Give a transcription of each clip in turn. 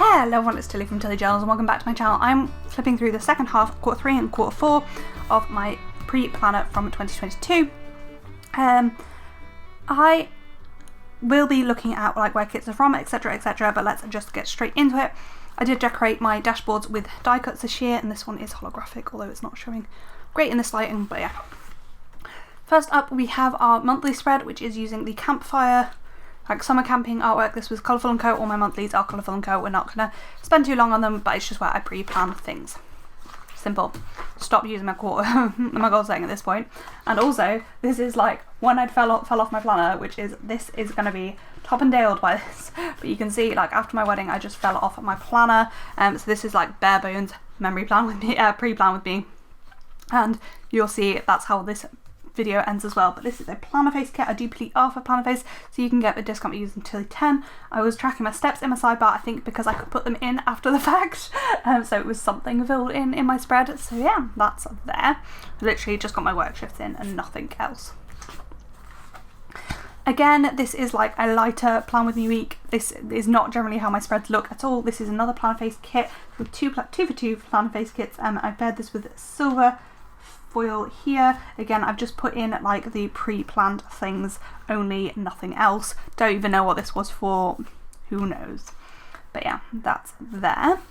Hello everyone, it's Tilly from Tilly Journals and welcome back to my channel. I'm flipping through the second half of quarter 3 and quarter 4 of my pre-planner from 2022. I will be looking at like where kits are from, etc, but let's just get straight into it. I did decorate my dashboards with die cuts this year, and this one is holographic, although it's not showing great in this lighting, but yeah. First up we have our monthly spread, which is using the campfire like summer camping artwork. This was Colourful & Co. All my monthlies are Colourful & Co. We're not going to spend too long on them, but it's just where I pre-plan things. Simple. Stop using my my goal setting at this point. And also, this is like when I fell off my planner, which is, this is going to be top and daled by this. But you can see, like after my wedding, I just fell off my planner. So this is like bare bones memory plan with me, pre-plan with me. And you'll see that's how this video ends as well. But this is a planner face kit. I do pleat R for planner face, so you can get the discount using Tilly 10. I was tracking my steps in my sidebar, I think because I could put them in after the fact, so it was something filled in my spread. So yeah, that's there. I literally just got my work shifts in and nothing else. Again, this is like a lighter plan with me week. This is not generally how my spreads look at all. This is another planner face kit with two for two planner face kits. I paired this with silver foil here. Again, I've just put in like the pre-planned things only, nothing else. Don't even know what this was for, who knows. But yeah, that's there.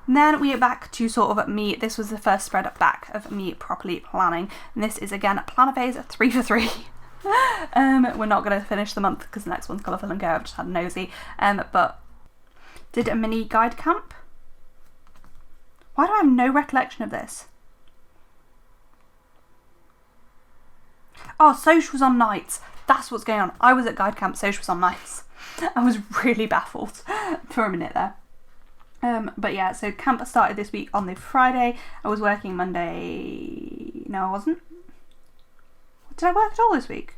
And then we are back to sort of me. This was the first spread back of me properly planning, and this is again planner phase 3 for 3. We're not going to finish the month because the next one's Colourful & Co. I've just had a nosy. But did a mini guide camp. Why do I have no recollection of this? Oh, socials on nights. That's what's going on. I was at guide camp, socials on nights. I was really baffled for a minute there. But yeah, so camp started this week on the Friday. I was working Monday. No, I wasn't. Did I work at all this week?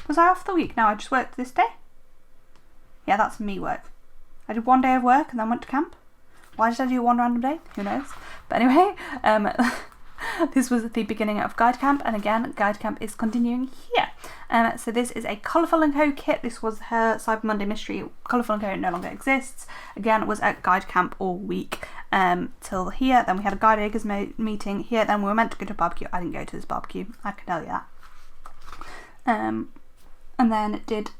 Was I off the week? No, I just worked this day. Yeah, that's me work. I did one day of work and then went to camp. Why did I do one random day? Who knows? But anyway, this was the beginning of guide camp, and again, guide camp is continuing here. So this is a Colourful & Co. kit. This was her Cyber Monday mystery. Colourful & Co. no longer exists. Again, was at guide camp all week till here. Then we had a guide acres meeting here. Then we were meant to go to a barbecue. I didn't go to this barbecue, I can tell you that. And then did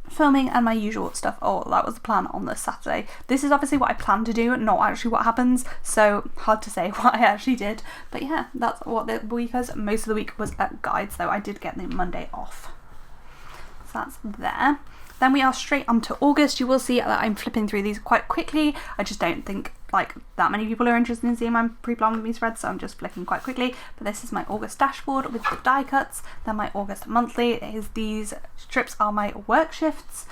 filming and my usual stuff. Oh, that was the plan on this Saturday. This is obviously what I planned to do, not actually what happens, so hard to say what I actually did. But yeah, that's what the week was. Most of the week was at guides, though I did get the Monday off. So that's there. Then we are straight onto August. You will see that I'm flipping through these quite quickly. I just don't think like that many people are interested in seeing my pre-plan with me spread, so I'm just flicking quite quickly. But this is my August dashboard with the die cuts. Then my August monthly is these strips are my work shifts.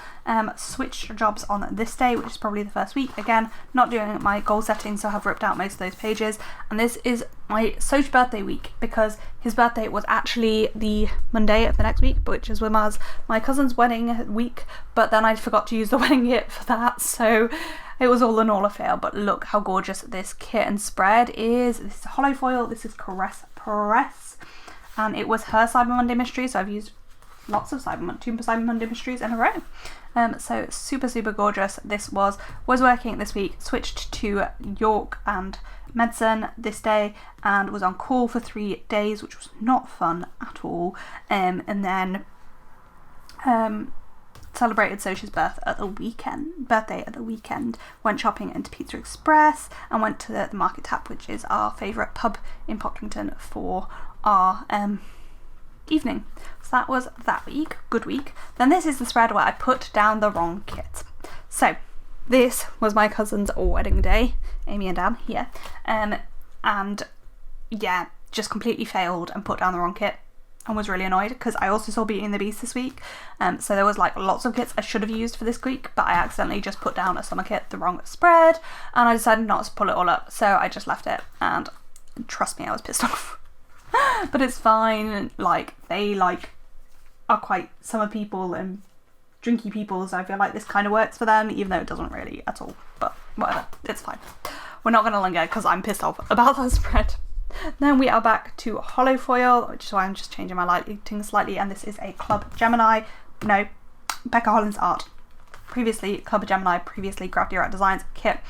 Switched jobs on this day, which is probably the first week. Again, not doing my goal setting, so I have ripped out most of those pages. And this is my Soch birthday week, because his birthday was actually the Monday of the next week, which is my cousin's wedding week, but then I forgot to use the wedding kit for that, so it was all in all a fail. But look how gorgeous this kit and spread is. This is hollow foil, this is Caress Press, and it was her Cyber Monday mystery, so I've used lots of two Cyber Monday mysteries in a row. So super gorgeous. This was working this week, switched to York and medicine this day, and was on call for 3 days, which was not fun at all. And then celebrated Soch's birthday at the weekend, went shopping into Pizza Express, and went to the Market Tap, which is our favourite pub in Pocklington, for our evening. So that was that week. Good week. Then this is the spread where I put down the wrong kit. So this was my cousin's wedding day, Amy and Dan here, and yeah, just completely failed and put down the wrong kit, and was really annoyed because I also saw Beauty and the Beast this week, so there was like lots of kits I should have used for this week, but I accidentally just put down a summer kit, the wrong spread, and I decided not to pull it all up, so I just left it, and trust me, I was pissed off. But it's fine. Like, they are quite summer people and drinky people, so I feel like this kind of works for them, even though it doesn't really at all, but whatever, it's fine. We're not going to linger because I'm pissed off about that spread. Then we are back to hollow foil, which is why I'm just changing my lighting slightly, and this is a Club Gemini, no, Becca Holland's art. previously Club of Gemini, previously Gravity Rat Designs kit.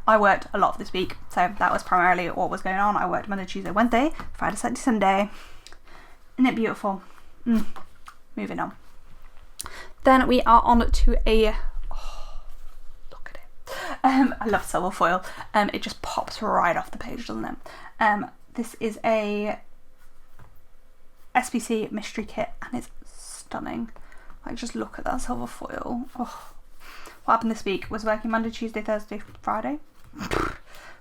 I worked a lot this week, so that was primarily what was going on. I worked Monday, Tuesday, Wednesday, Friday, Saturday, Sunday. Isn't it beautiful? Moving on. Then we are on to a... Oh, look at it. I love silver foil. It just pops right off the page, doesn't it? This is a SPC mystery kit, and it's stunning. Like, just look at that silver foil. Oh. What happened this week was working Monday, Tuesday, Thursday, Friday.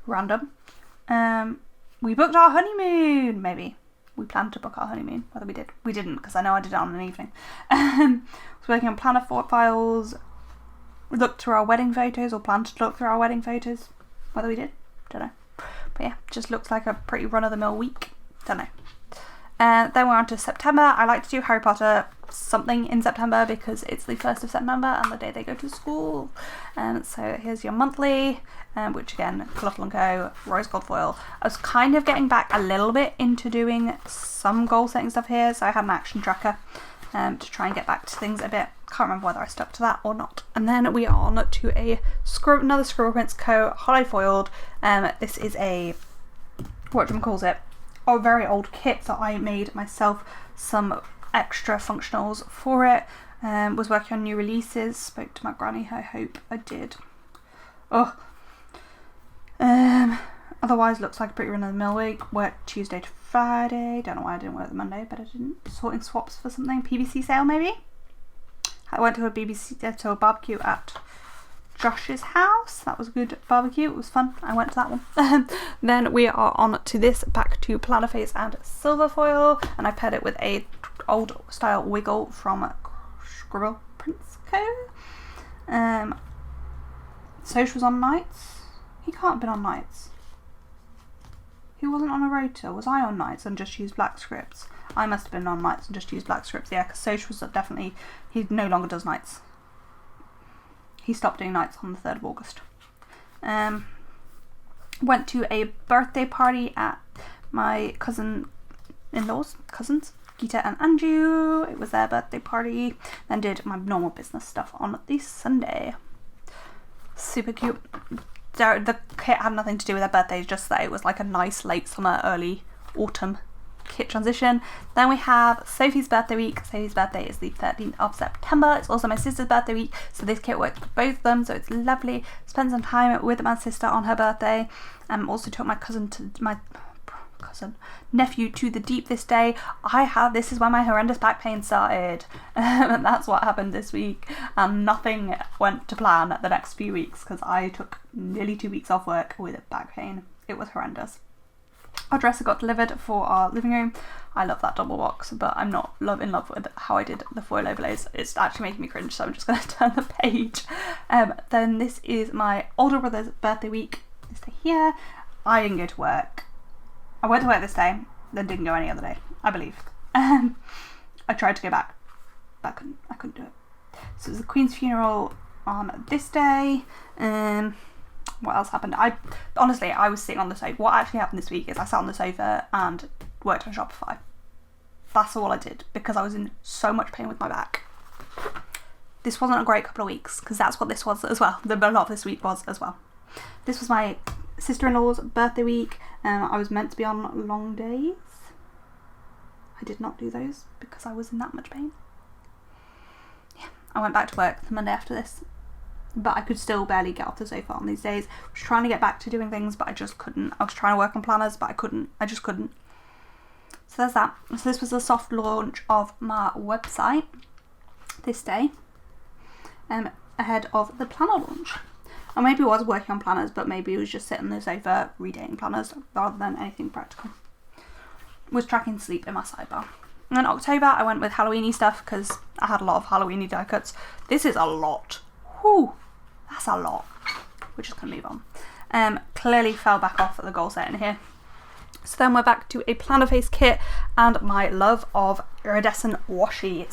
Random. We booked our honeymoon, maybe. We planned to book our honeymoon. Whether we did. We didn't, because I know I did it on an evening. Was working on planner files. Looked through our wedding photos, or planned to look through our wedding photos. Whether we did, don't know. But yeah, just looks like a pretty run-of-the-mill week. Don't know. Then we're on to September. I like to do Harry Potter something in September because it's the 1st of September and the day they go to school. So here's your monthly, which again, Colourful & Co, rose gold foil. I was kind of getting back a little bit into doing some goal setting stuff here, so I had an action tracker to try and get back to things a bit. Can't remember whether I stuck to that or not. And then we are on to another Scribble Prints Co hollow foiled. This is a, what calls it? A very old kit that I made myself, some extra functionals for it. Was working on new releases, spoke to my granny, I hope I did. Otherwise looks like a pretty run-of-the-mill week. Worked Tuesday to Friday, don't know why I didn't work the Monday, but I didn't. Sorting swaps for something, PVC sale maybe? I went to a barbecue at Josh's house. That was a good barbecue. It was fun. I went to that one. Then we are on to this, back to planner face and silver foil, and I paired it with a old style wiggle from Scribble Prints Co. Soch was on nights. He can't have been on nights. He wasn't on a rota. Was I on nights and just used black scripts? I must have been on nights and just used black scripts. Yeah, because Soch was definitely, he no longer does nights. He stopped doing nights on the 3rd of August. Went to a birthday party at my cousins, Gita and Andrew. It was their birthday party. Then did my normal business stuff on the Sunday. Super cute. The kit had nothing to do with their birthdays, just that it was like a nice late summer, early autumn kit transition. Then we have Sophie's birthday week. Sophie's birthday is the 13th of September. It's also my sister's birthday week, so this kit works for both of them, so it's lovely. Spend some time with my sister on her birthday. Also took my nephew to the deep this day. This is when my horrendous back pain started. And that's what happened this week, and nothing went to plan the next few weeks because I took nearly 2 weeks off work with back pain. It was horrendous. Our dresser got delivered for our living room. I love that double box, but I'm not in love with how I did the foil overlays. It's actually making me cringe, so I'm just going to turn the page. Then this is my older brother's birthday week. This day here. I didn't go to work. I went to work this day, then didn't go any other day, I believe. I tried to go back, but I couldn't do it. So it was the Queen's funeral on this day. What else happened? I was sitting on the sofa. What actually happened this week is I sat on the sofa and worked on Shopify. That's all I did because I was in so much pain with my back. This wasn't a great couple of weeks because that's what this was as well. A lot of this week was as well. This was my sister-in-law's birthday week. I was meant to be on long days. I did not do those because I was in that much pain. Yeah, I went back to work the Monday after this, but I could still barely get off the sofa on these days. I was trying to get back to doing things, but I just couldn't. I was trying to work on planners, but I couldn't. I just couldn't. So there's that. So this was the soft launch of my website this day, ahead of the planner launch. Or maybe I was working on planners, but maybe it was just sitting on the sofa reading planners rather than anything practical. Was tracking sleep in my sidebar. And in October, I went with Halloweeny stuff because I had a lot of Halloweeny die cuts. This is a lot. Whew, that's a lot. We're just going to move on. Clearly fell back off at the goal setting here. So then we're back to a planner face kit and my love of iridescent washi,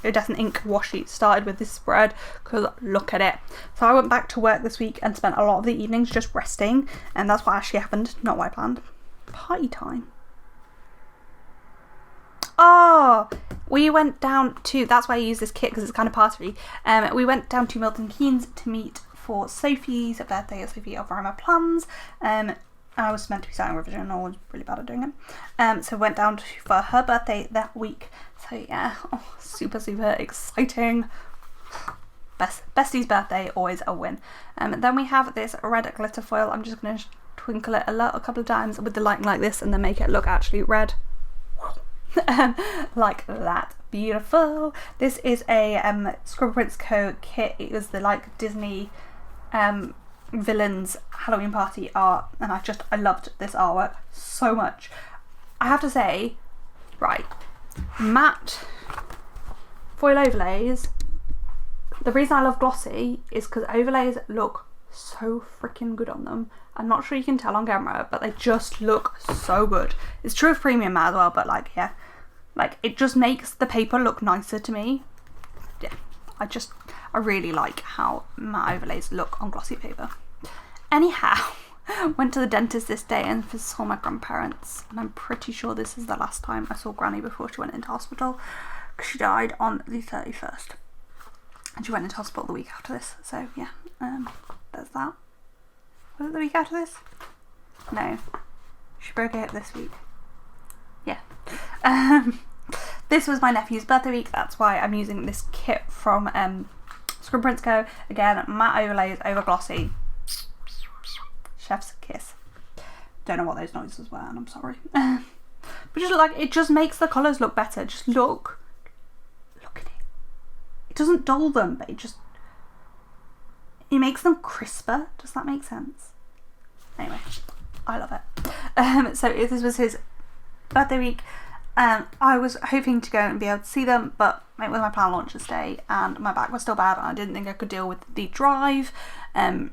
iridescent ink washi. Started with this spread because look at it. So I went back to work this week and spent a lot of the evenings just resting, and that's what actually happened, not what I planned. Party time. Oh, we went down to, that's why I use this kit because it's kind of party. We went down to Milton Keynes to meet for Sophie's birthday. Sophie over my plans. I was meant to be starting revision and I was really bad at doing it. So went down for her birthday that week. So yeah, super, super exciting. Bestie's birthday, always a win. Then we have this red glitter foil. I'm just going to twinkle it a couple of times with the lighting like this and then make it look actually red. Like that. Beautiful. This is a Scrub Prince Co. kit. It was the like Disney villains Halloween party art, and I loved this artwork so much. I have to say, right, matte foil overlays, the reason I love glossy is because overlays look so freaking good on them. I'm not sure you can tell on camera, but they just look so good. It's true of premium matte as well, but like, yeah, like it just makes the paper look nicer to me. Yeah, I really like how matte overlays look on glossy paper. Anyhow, went to the dentist this day and saw my grandparents, and I'm pretty sure this is the last time I saw Granny before she went into hospital, because she died on the 31st. And she went into hospital the week after this, so yeah, there's that. Was it the week after this? No. She broke her hip this week. Yeah. This was my nephew's birthday week, that's why I'm using this kit from Scrub Prince Co. Again, matte overlays over glossy. Chef's kiss. Don't know what those noises were, and I'm sorry. But just like, it just makes the colours look better. Just look at it. It doesn't dull them, but it makes them crisper. Does that make sense? Anyway, I love it. So this was his birthday week. I was hoping to go and be able to see them, but it was my plan launches day and my back was still bad and I didn't think I could deal with the drive and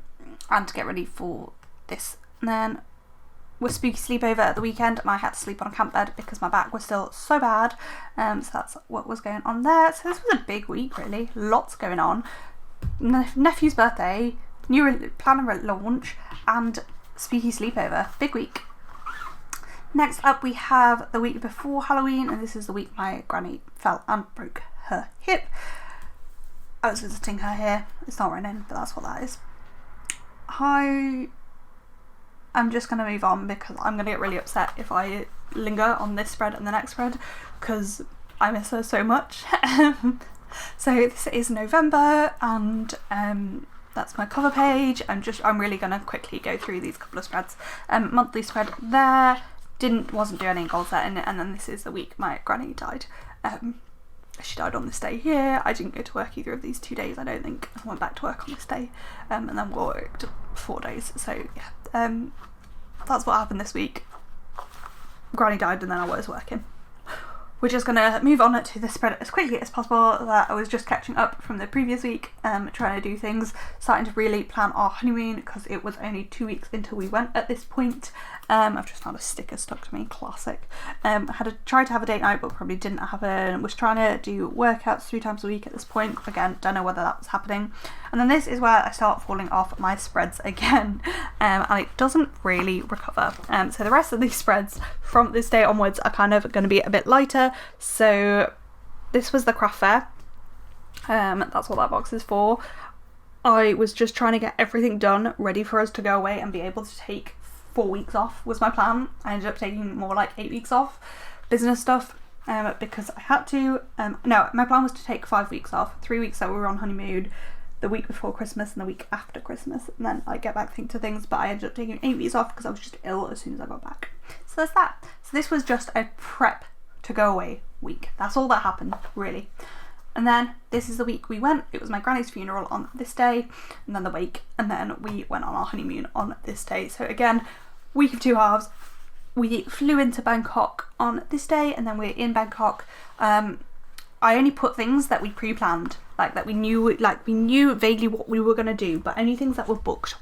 to get ready for this. And then was spooky sleepover at the weekend and I had to sleep on a camp bed because my back was still so bad. So that's what was going on there. So this was a big week really, lots going on. Nephew's birthday, new planner launch and spooky sleepover, big week. Next up we have the week before Halloween, and this is the week my granny fell and broke her hip. I was visiting her here, it's not raining, but that's what that is. I'm just going to move on because I'm going to get really upset if I linger on this spread and the next spread because I miss her so much. So this is November and that's my cover page. I'm really going to quickly go through these couple of spreads. Monthly spread there, wasn't doing any goal setting, and then this is the week my granny died. She died on this day here. I didn't go to work either of these 2 days, I don't think. I went back to work on this day and then worked 4 days. So yeah, that's what happened this week. Granny died and then I was working. We're just going to move on to the spread as quickly as possible. That I was just catching up from the previous week, trying to do things, starting to really plan our honeymoon because it was only 2 weeks until we went at this point. I've just found a sticker stuck to me, classic. Tried to have a date night but probably didn't happen. Was trying to do workouts 3 times a week at this point. Again, don't know whether that was happening. And then this is where I start falling off my spreads again, and it doesn't really recover. So the rest of these spreads from this day onwards are kind of going to be a bit lighter. So this was the craft fair. That's what that box is for. I was just trying to get everything done, ready for us to go away and be able to take 4 weeks off was my plan. I ended up taking more like 8 weeks off, business stuff, because I had to. No, my plan was to take 5 weeks off, 3 weeks that we were on honeymoon, the week before Christmas and the week after Christmas, and then I get back to things, but I ended up taking 8 weeks off because I was just ill as soon as I got back. So there's that. So this was just a prep to go away week. That's all that happened, really. And then this is the week we went. It was my granny's funeral on this day, and then the wake, and then we went on our honeymoon on this day. So again, week of 2 halves. We flew into Bangkok on this day, and then we're in Bangkok. I only put things that we pre-planned, like that we knew vaguely what we were going to do, but only things that were booked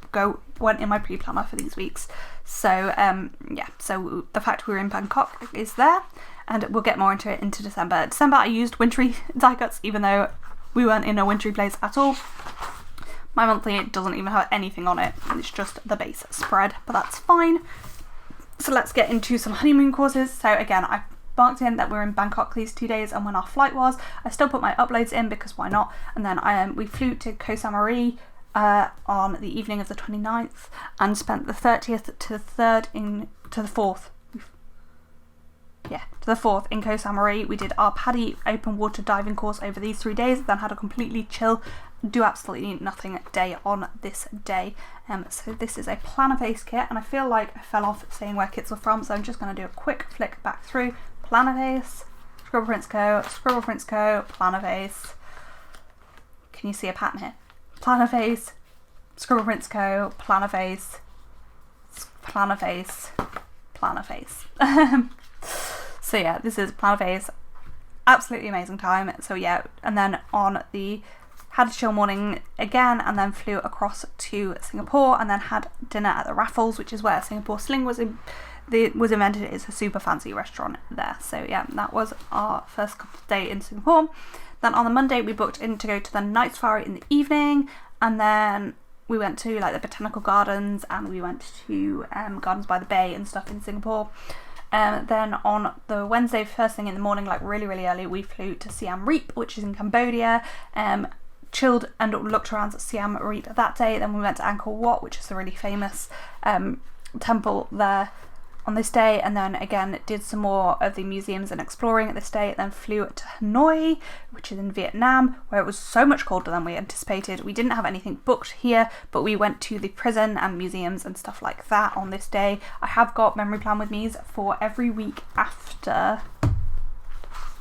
went in my pre-planner for these weeks. So yeah, so the fact we were in Bangkok is there, and we'll get more into it into December. December I used wintry die cuts, even though we weren't in a wintry place at all. My monthly doesn't even have anything on it, it's just the base spread, but that's fine. So let's get into some honeymoon courses. So again, I marked in that we're in Bangkok these 2 days and when our flight was. I still put my uploads in because why not? And then we flew to Koh Samui on the evening of the 29th and spent the 30th to the 4th. Yeah, to the 4th in Koh Samui. We did our PADI open water diving course over these 3 days, then had a completely chill, do absolutely nothing day on this day. So this is a planner face kit, and I feel like I fell off saying where kits were from, so I'm just going to do a quick flick back through. Planner face, Scribble Prints Co, planner face. Can you see a pattern here? Planner face, Scribble Prints Co, planner face, planner face, planner face. So yeah, this is planner face. Absolutely amazing time. So yeah, and then on the had a chill morning again, and then flew across to Singapore, and then had dinner at the Raffles, which is where Singapore Sling was invented. It's a super fancy restaurant there. So yeah, that was our first day in Singapore. Then on the Monday we booked in to go to the night safari in the evening, and then we went to like the botanical gardens, and we went to Gardens by the Bay and stuff in Singapore. Then on the Wednesday, first thing in the morning, like really early, we flew to Siem Reap, which is in Cambodia. Chilled and looked around at Siem Reap that day. Then we went to Angkor Wat, which is a really famous temple there on this day, and then again did some more of the museums and exploring at this day. Then flew to Hanoi, which is in Vietnam, where it was so much colder than we anticipated. We didn't have anything booked here, but we went to the prison and museums and stuff like that on this day. I have got memory plan with me's for every week after,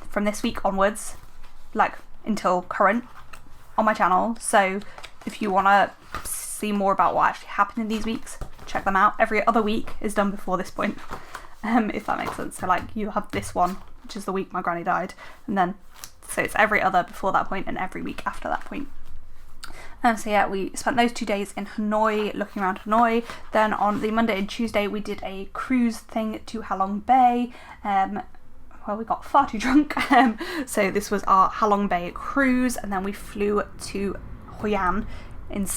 from this week onwards, like until current, on my channel. So if you want to see more about what actually happened in these weeks, check them out. Every other week is done before this point, if that makes sense. So like you have this one, which is the week my granny died, and then so it's every other before that point and every week after that point. So yeah, we spent those 2 days in Hanoi, looking around Hanoi. Then on the Monday and Tuesday we did a cruise thing to Halong Bay. Well, we got far too drunk, so this was our Halong Bay cruise, and then we flew to Hoi An in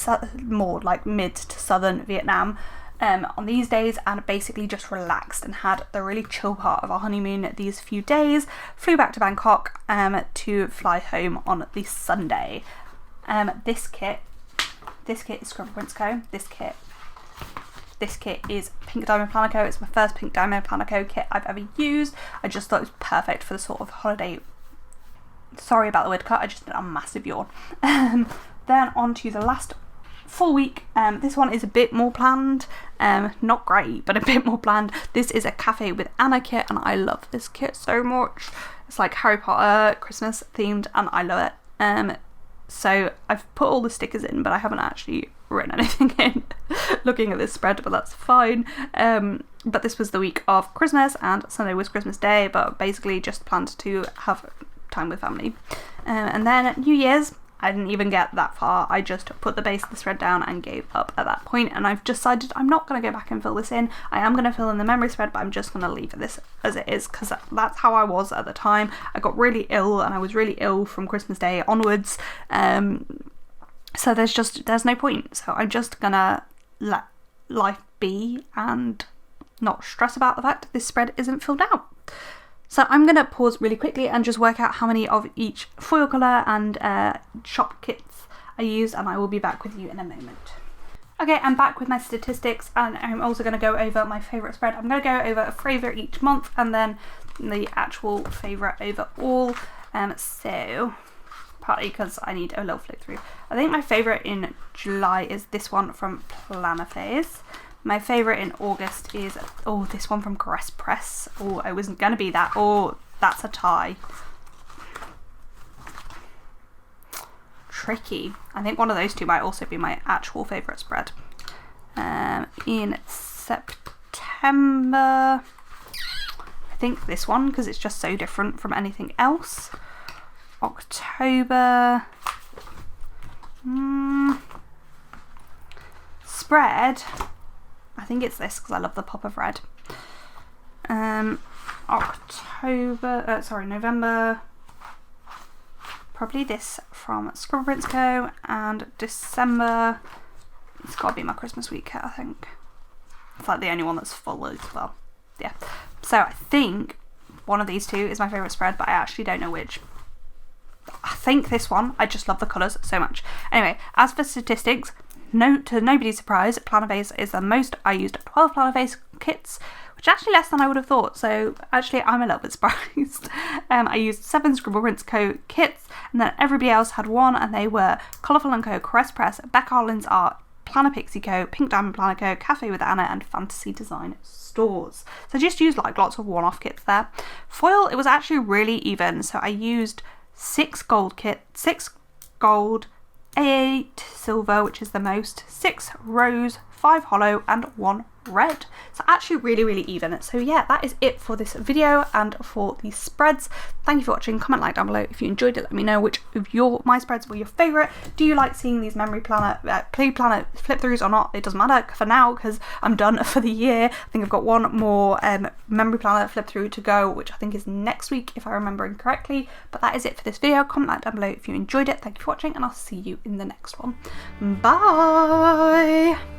more like mid to southern Vietnam on these days, and basically just relaxed and had the really chill part of our honeymoon these few days. Flew back to Bangkok to fly home on the Sunday. This kit is Scribble Prints Co. This kit is Pink Diamond Planner Co. It's my first Pink Diamond Planner Co. kit I've ever used. I just thought it was perfect for the sort of holiday. Sorry about the word cut, I just did a massive yawn. Then on to the last full week. This one is a bit more planned. Not great, but a bit more planned. This is a Cafe with Anna kit, and I love this kit so much. It's like Harry Potter, Christmas themed, and I love it. So I've put all the stickers in, but I haven't actually written anything in looking at this spread, but that's fine. But this was the week of Christmas, and Sunday was Christmas Day, but basically just planned to have time with family. And then New Year's, I didn't even get that far. I just put the base of the spread down and gave up at that point, and I've decided I'm not going to go back and fill this in. I am going to fill in the memory spread, but I'm just going to leave this as it is, because that's how I was at the time. I got really ill, and I was really ill from Christmas Day onwards, so there's no point. So I'm just going to let life be and not stress about the fact this spread isn't filled out. So I'm going to pause really quickly and just work out how many of each foil colour and shop kits I used, and I will be back with you in a moment. Okay, I'm back with my statistics, and I'm also going to go over my favourite spread. I'm going to go over a favourite each month and then the actual favourite overall. So partly because I need a little flip through. I think my favourite in July is this one from Planner Phase. My favourite in August is, this one from Caress Press. It wasn't going to be that. That's a tie. Tricky. I think one of those two might also be my actual favourite spread. In September, I think this one, because it's just so different from anything else. October. Spread. I think it's this because I love the pop of red. November. Probably this from Scribble Prints Co. And December. It's got to be my Christmas week kit, I think. It's like the only one that's full as well. Yeah. So I think one of these two is my favourite spread, but I actually don't know which. I think this one. I just love the colours so much. Anyway, as for statistics, to nobody's surprise, Planner Vase is the most. I used 12 Planner Vase kits, which is actually less than I would have thought, so actually I'm a little bit surprised. I used 7 Scribble Rinse Co kits, and then everybody else had one, and they were Colourful & Co, Caress Press, Beck Harlan's Art, Planner Pixie Co, Pink Diamond Planner Co, Cafe with Anna, and Fantasy Design Stores. So I just used like lots of one-off kits there. Foil, it was actually really even, so I used 6 gold, 8 silver, which is the most, 6 rose, 5 hollow, and 1 red. So actually really even. So yeah, that is it for this video and for these spreads. Thank you for watching. Comment, like down below if you enjoyed it. Let me know which of my spreads were your favourite. Do you like seeing these memory planner planner flip throughs or not? It doesn't matter for now because I'm done for the year. I think I've got one more memory planner flip through to go, which I think is next week if I remember correctly. But that is it for this video. Comment, like down below if you enjoyed it. Thank you for watching, and I'll see you in the next one. Bye.